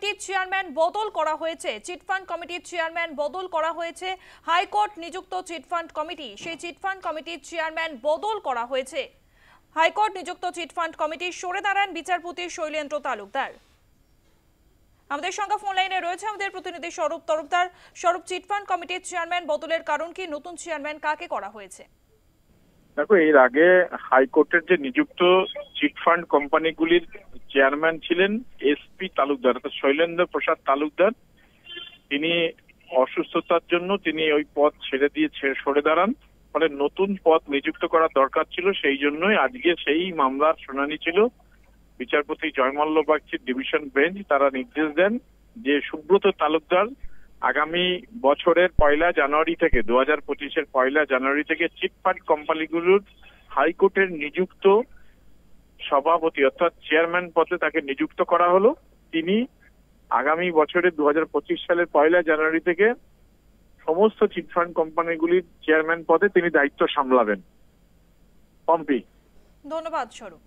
কমিটির চেয়ারম্যান বদল করা হয়েছে। চিটফান্ড কমিটির চেয়ারম্যান বদল করা হয়েছে। হাইকোর্ট নিযুক্ত চিটফান্ড কমিটি, সেই চিটফান্ড কমিটির চেয়ারম্যান বদল করা হয়েছে। হাইকোর্ট নিযুক্ত চিটফান্ড কমিটি সরে দাঁড়ান বিচারপতি শৈলেন্দ্র তালুকদার। আমাদের সঙ্গে ফোন লাইনে রয়েছে আমাদের প্রতিনিধি স্বরূপ তরফদার। স্বরূপ, চিটফান্ড কমিটির চেয়ারম্যান বদলের কারণ কি? নতুন চেয়ারম্যান কাকে করা হয়েছে? দেখো, এর আগে হাইকোর্টের যে নিযুক্ত চিটফান্ড কোম্পানিগুলির চেয়ারম্যান ছিলেন এসপি তালুকদার, অর্থাৎ শৈলেন্দ্র প্রসাদ তালুকদার। তিনি অসুস্থতার জন্য তিনি ওই পদ ছেড়ে দিয়ে সরে দাঁড়ান। ফলে নতুন পদ নিযুক্ত করার দরকার ছিল, সেই জন্যই আজকে সেই মামলার শুনানি ছিল। বিচারপতি জয়মাল্য বাগচির ডিভিশন বেঞ্চ তারা নির্দেশ দেন যে সুব্রত তালুকদার আগামী বছরের 1 জানুয়ারি থেকে 2025-এর 1 জানুয়ারি থেকে চিটফান্ড কোম্পানিগুলোর হাইকোর্টের নিযুক্ত সভাপতি অর্থাৎ চেয়ারম্যান পদে তাকে নিযুক্ত করা হলো। তিনি আগামী বছরের 2025 সালের 1 জানুয়ারি থেকে সমস্ত চিটফান্ড কোম্পানিগুলির চেয়ারম্যান পদে তিনি দায়িত্ব সামলাবেন। পম্পি, ধন্যবাদ স্বরূপ।